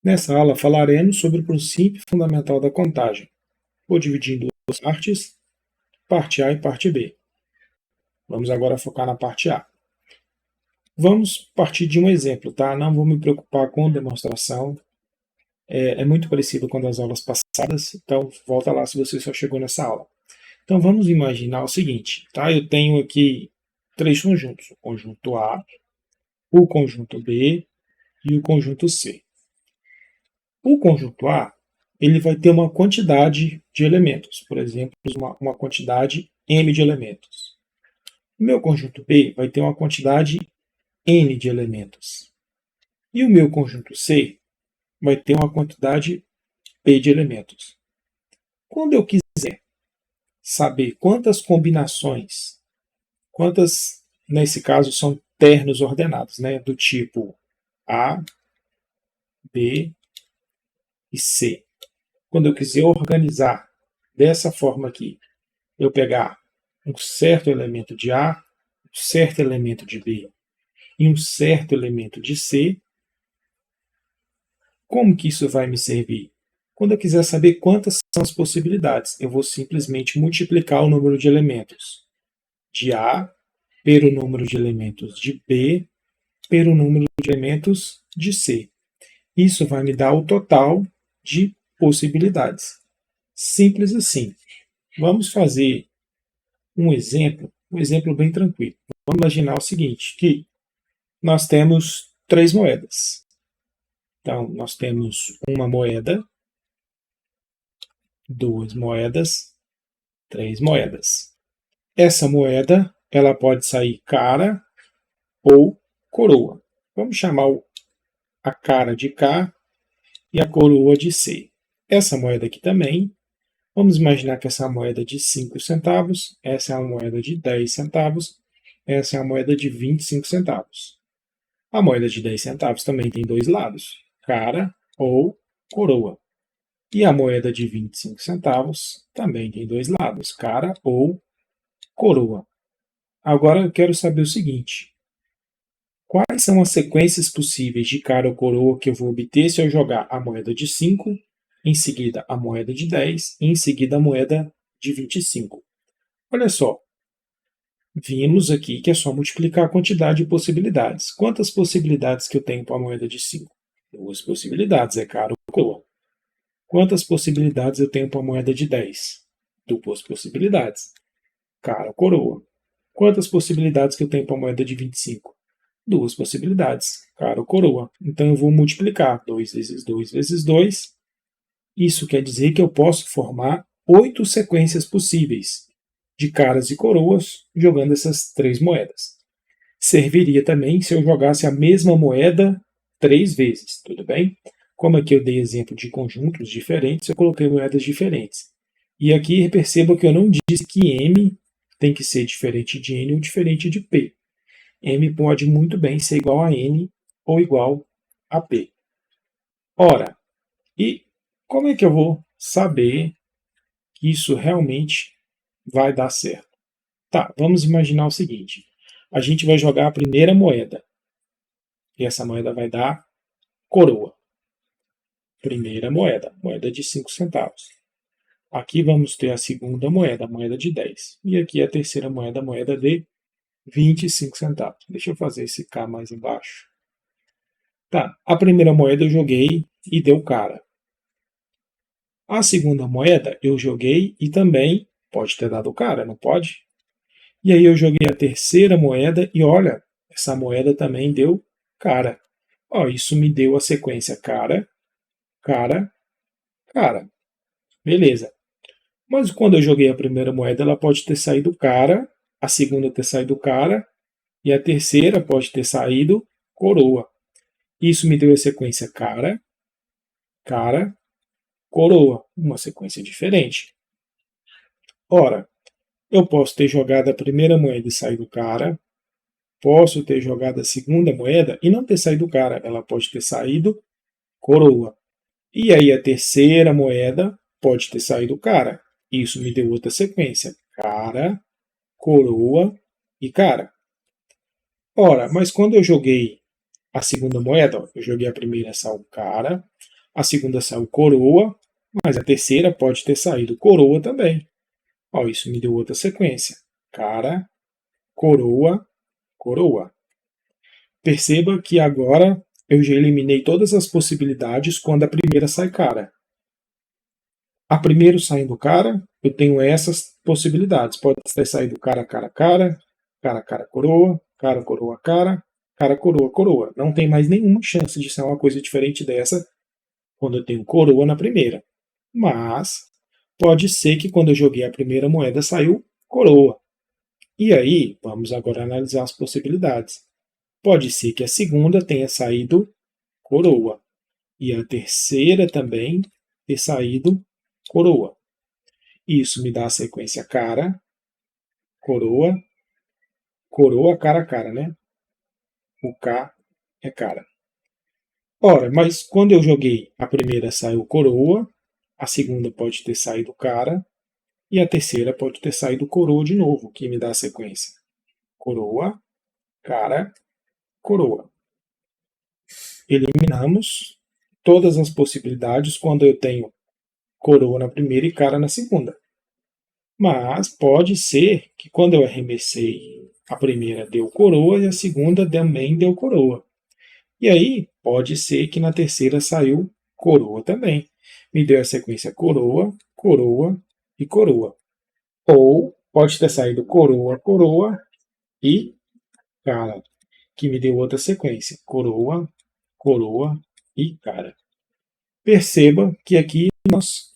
Nessa aula falaremos sobre o princípio fundamental da contagem. Vou dividir em duas partes, parte A e parte B. Vamos agora focar na parte A. Vamos partir de um exemplo, tá? Não vou me preocupar com demonstração. É muito parecido com as aulas passadas, então volta lá se você só chegou nessa aula. Então vamos imaginar o seguinte, tá? Eu tenho aqui três conjuntos, o conjunto A, o conjunto B e o conjunto C. O conjunto A, ele vai ter uma quantidade de elementos, por exemplo, uma quantidade m de elementos. O meu conjunto B vai ter uma quantidade n de elementos. E o meu conjunto C vai ter uma quantidade p de elementos. Quando eu quiser saber quantas combinações, nesse caso são ternos ordenados, né, do tipo A, B e C. Quando eu quiser organizar dessa forma aqui, eu pegar um certo elemento de A, um certo elemento de B e um certo elemento de C, como que isso vai me servir? Quando eu quiser saber quantas são as possibilidades, eu vou simplesmente multiplicar o número de elementos de A pelo número de elementos de B pelo número de elementos de C. Isso vai me dar o total de possibilidades. Simples assim. Vamos fazer um exemplo bem tranquilo. Vamos imaginar o seguinte, que nós temos três moedas. Então, nós temos uma moeda, duas moedas, três moedas. Essa moeda, ela pode sair cara ou coroa. Vamos chamar a cara de K e a coroa de C. Essa moeda aqui também, vamos imaginar que essa moeda é de 5 centavos, essa é uma moeda de 10 centavos, essa é a moeda de 25 centavos. A moeda de 10 centavos também tem dois lados, cara ou coroa. E a moeda de 25 centavos também tem dois lados, cara ou coroa. Agora eu quero saber o seguinte: quais são as sequências possíveis de cara ou coroa que eu vou obter se eu jogar a moeda de 5, em seguida a moeda de 10 e em seguida a moeda de 25? Olha só, vimos aqui que é só multiplicar a quantidade de possibilidades. Quantas possibilidades que eu tenho para a moeda de 5? Duas possibilidades, é cara ou coroa. Quantas possibilidades eu tenho para a moeda de 10? Duas possibilidades, cara ou coroa. Quantas possibilidades que eu tenho para a moeda de 25? Duas possibilidades, cara ou coroa. Então eu vou multiplicar 2 vezes 2 vezes 2. Isso quer dizer que eu posso formar 8 sequências possíveis de caras e coroas jogando essas três moedas. Serviria também se eu jogasse a mesma moeda 3 vezes, tudo bem? Como aqui eu dei exemplo de conjuntos diferentes, eu coloquei moedas diferentes. E aqui perceba que eu não disse que M tem que ser diferente de N ou diferente de P. M pode muito bem ser igual a N ou igual a P. Ora, e como é que eu vou saber que isso realmente vai dar certo? Tá, vamos imaginar o seguinte. A gente vai jogar a primeira moeda. E essa moeda vai dar coroa. Primeira moeda, moeda de 5 centavos. Aqui vamos ter a segunda moeda, moeda de 10. E aqui a terceira moeda, moeda de 25 centavos. Deixa eu fazer esse K mais embaixo. Tá, a primeira moeda eu joguei e deu cara. A segunda moeda eu joguei e também pode ter dado cara, não pode? E aí eu joguei a terceira moeda e olha, essa moeda também deu cara. Ó, isso me deu a sequência cara, cara, cara. Beleza. Mas quando eu joguei a primeira moeda, ela pode ter saído cara, a segunda ter saído cara e a terceira pode ter saído coroa. Isso me deu a sequência cara, cara, coroa, uma sequência diferente. Ora, eu posso ter jogado a primeira moeda e saído cara, posso ter jogado a segunda moeda e não ter saído cara, ela pode ter saído coroa. E aí a terceira moeda pode ter saído cara. Isso me deu outra sequência, cara, coroa e cara. Ora, mas quando eu joguei a segunda moeda, eu joguei a primeira saiu cara, A segunda saiu coroa, mas a terceira pode ter saído coroa também. Ó, isso me deu outra sequência. Cara, coroa, coroa. Perceba que agora eu já eliminei todas as possibilidades quando a primeira sai cara. A primeira saindo cara, eu tenho essas possibilidades. Pode ter saído cara, cara, cara, cara, cara, coroa, cara, coroa, cara, coroa, coroa. Não tem mais nenhuma chance de ser uma coisa diferente dessa quando eu tenho coroa na primeira. Mas pode ser que quando eu joguei a primeira moeda saiu coroa. E aí, vamos agora analisar as possibilidades. Pode ser que a segunda tenha saído coroa e a terceira também ter saído coroa. Isso me dá a sequência cara, coroa, coroa, cara, cara, né? O K é cara. Ora, mas quando eu joguei, a primeira saiu coroa, a segunda pode ter saído cara e a terceira pode ter saído coroa de novo, que me dá a sequência. Coroa, cara, coroa. Eliminamos todas as possibilidades quando eu tenho coroa na primeira e cara na segunda. Mas pode ser que quando eu arremessei, a primeira deu coroa e a segunda também deu coroa. E aí pode ser que na terceira saiu coroa também. Me deu a sequência coroa, coroa e coroa. Ou pode ter saído coroa, coroa e cara, que me deu outra sequência. Coroa, coroa e cara. Perceba que aqui nós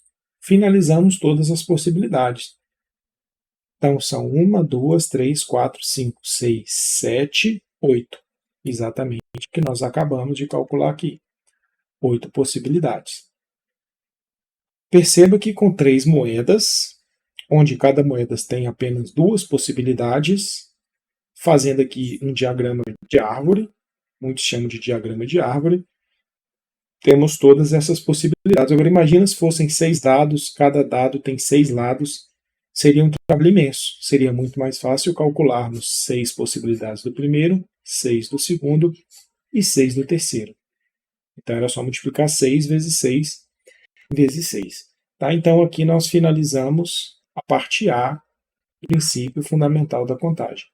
finalizamos todas as possibilidades. Então são 1, 2, 3, 4, 5, 6, 7, 8. Exatamente o que nós acabamos de calcular aqui. 8 possibilidades. Perceba que com 3 moedas, onde cada moeda tem apenas 2 possibilidades, fazendo aqui um diagrama de árvore, muitos chamam de diagrama de árvore, temos todas essas possibilidades. Agora imagina se fossem 6 dados, cada dado tem 6 lados, seria um trabalho imenso. Seria muito mais fácil calcularmos 6 possibilidades do primeiro, 6 do segundo e 6 do terceiro. Então era só multiplicar 6 vezes 6 vezes 6. Tá? Então aqui nós finalizamos a parte A do princípio fundamental da contagem.